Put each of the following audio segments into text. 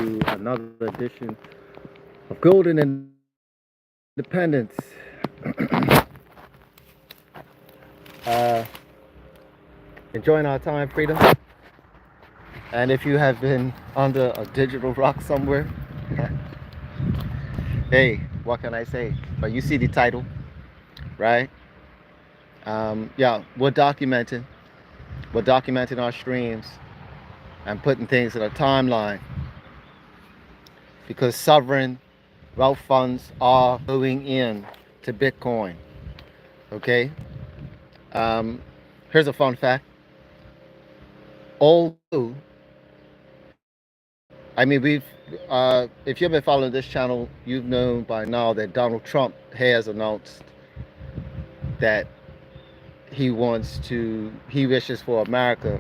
to another edition of Golden Independence. uh, Enjoying our time, freedom. And if you have been under a digital rock somewhere, hey, what can I say? But you see the title, right? Yeah, we're documenting our streams and putting things in a timeline because sovereign wealth funds are going in to Bitcoin. Okay. Here's a fun fact. Although, I mean, if you've been following this channel, you've known by now that Donald Trump has announced that he wishes for America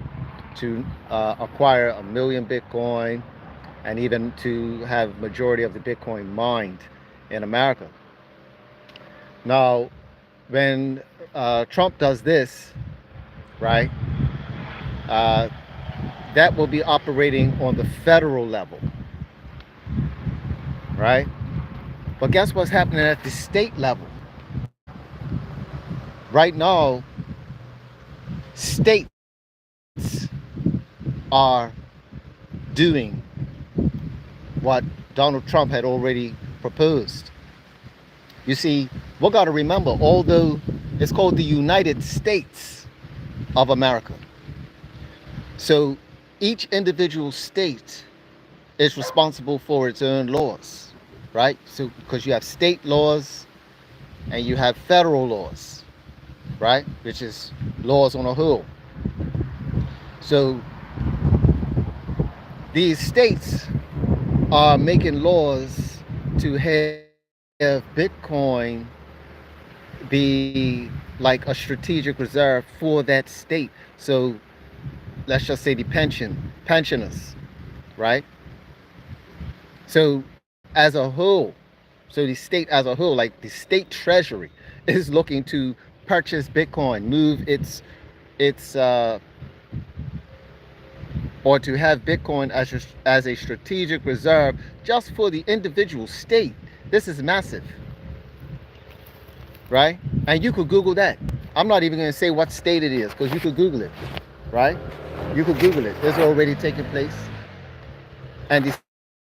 to acquire 1 million Bitcoin and even to have majority of the Bitcoin mined in America. Now, when Trump does this, right, that will be operating on the federal level, right? But guess what's happening at the state level? Right now, states are doing what Donald Trump had already proposed. You see, we got to remember, although it's called the United States of America, so each individual state is responsible for its own laws, right? So because you have state laws and you have federal laws, right? Which is laws on a whole. So these states are making laws to have Bitcoin be like a strategic reserve for that state. So let's just say the pensioners, right? So as a whole, so the state as a whole, like the state treasury is looking to purchase Bitcoin, move its or to have Bitcoin as a strategic reserve just for the individual state. This is massive, right? And you could Google that. I'm not even going to say what state it is because you could Google it, right? You could Google it. It's already taking place. And the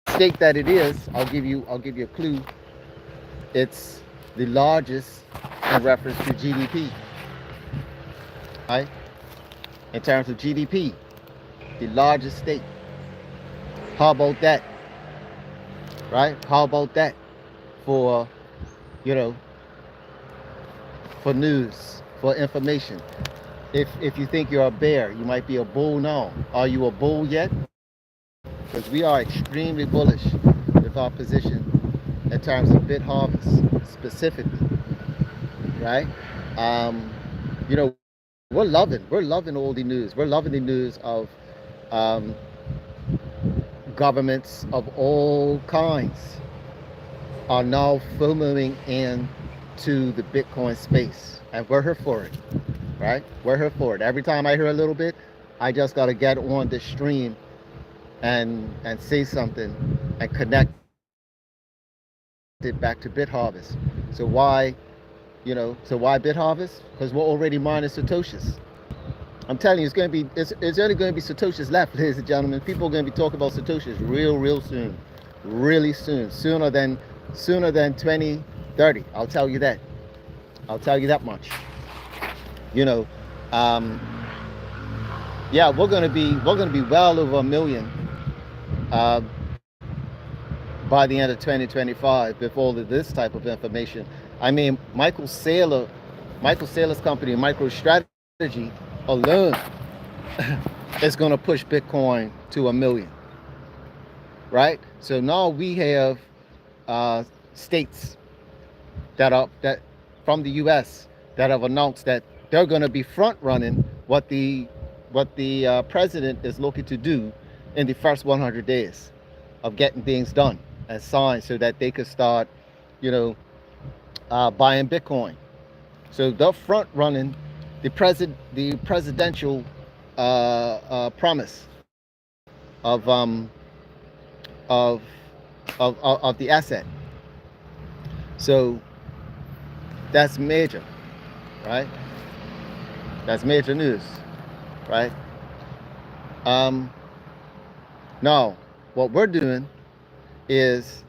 state that it is, I'll give you a clue. It's the largest in reference to GDP, right? In terms of GDP, the largest state. How about that? Right? How about that for, for news, for information? If you think you're a bear, you might be a bull now. Are you a bull yet? Because we are extremely bullish with our position in terms of BitHarvest specifically, right? We're loving all the news. We're loving the news of governments of all kinds are now FOMOing into the Bitcoin space, and we're here for it, right? We're here for it. Every time I hear a little bit, I just got to get on the stream and say something and connect it back to BitHarvest. So why BitHarvest? Because we're already mining Satoshis. I'm telling you, it's only going to be Satoshis left, ladies and gentlemen. People are going to be talking about Satoshis real soon, really soon, sooner than 2030. I'll tell you that. I'll tell you that much. Yeah, we're going to be well over 1 million by the end of 2025 with all of this type of information. I mean, Michael Saylor's company, MicroStrategy, alone is going to push Bitcoin to 1 million, right? So now we have states that from the U.S. that have announced that they're going to be front running what the president is looking to do in the first 100 days of getting things done and signed, so that they could start, buying Bitcoin. So they're front running the presidential promise of of of the asset. So that's major, right? That's major news, right? Um, Now, what we're doing is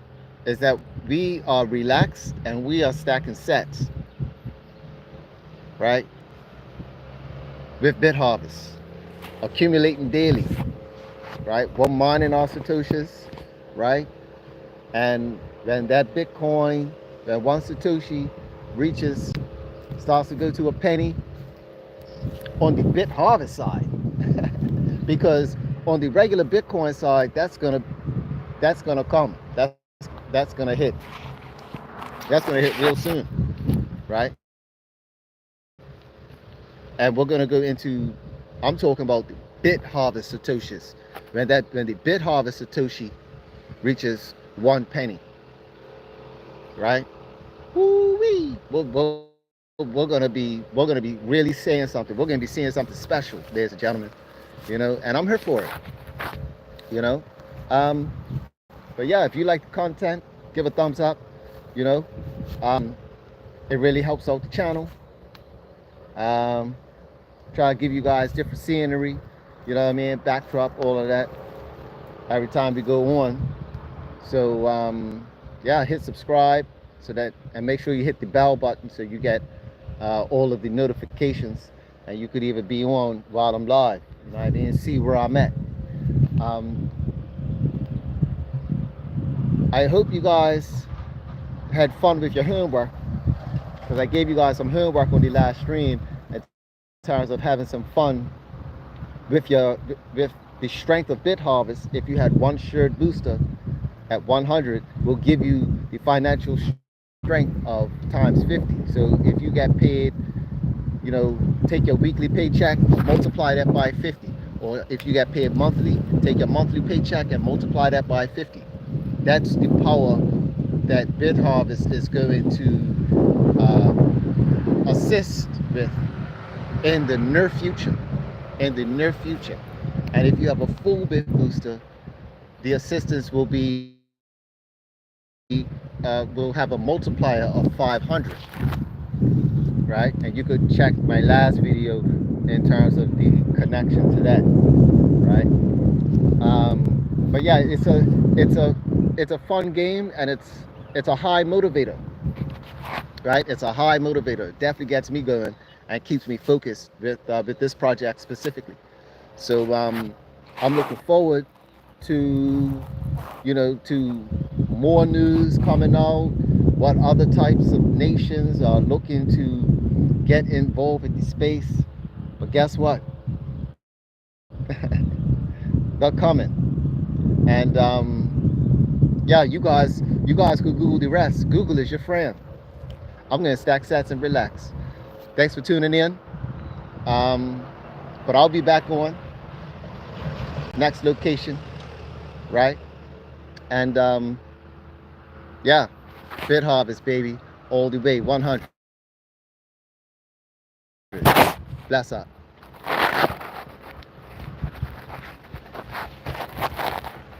that we are relaxed and we are stacking sets, right? With BitHarvest, accumulating daily, right? We're mining our satoshis, right? And then that Bitcoin, that one satoshi reaches, starts to go to a penny on the BitHarvest side, because on the regular Bitcoin side, that's gonna come. That's gonna hit. That's gonna hit real soon, right? And we're gonna go into. I'm talking about the BitHarvest satoshis. When the BitHarvest satoshi reaches 1 penny, right? Woo-wee. We're gonna be really saying something. We're gonna be seeing something special, ladies and gentlemen. You know, and I'm here for it. You know, um, but yeah, if you like the content, give a thumbs up. You know, um, it really helps out the channel. Um, Try to give you guys different scenery. You know what I mean? Backdrop, all of that. Every time we go on. So yeah, hit subscribe so that, and make sure you hit the bell button so you get all of the notifications, and you could even be on while I'm live. You know what I mean? See where I'm at. Um, I hope you guys had fun with your homework, because I gave you guys some homework on the last stream in terms of having some fun with with the strength of BitHarvest. If you had one shared booster at 100, will give you the financial strength of times 50. So if you get paid, you know, take your weekly paycheck, multiply that by 50. Or if you get paid monthly, take your monthly paycheck and multiply that by 50. That's the power that BitHarvest is going to assist with in the near future. In the near future. And if you have a full BitBooster, the assistance will be will have a multiplier of 500, right? And you could check my last video in terms of the connection to that, right? But yeah, it's a fun game, and it's a high motivator, right? It's a high motivator. It definitely gets me going and keeps me focused with this project specifically. So I'm looking forward to, you know, to more news coming out, what other types of nations are looking to get involved in the space. But guess what? They're coming. And yeah, you guys could Google the rest. Google is your friend. I'm gonna stack sats and relax. Thanks for tuning in. But I'll be back on next location, right? And yeah, BitHarvest, baby, all the way, 100. Bless up.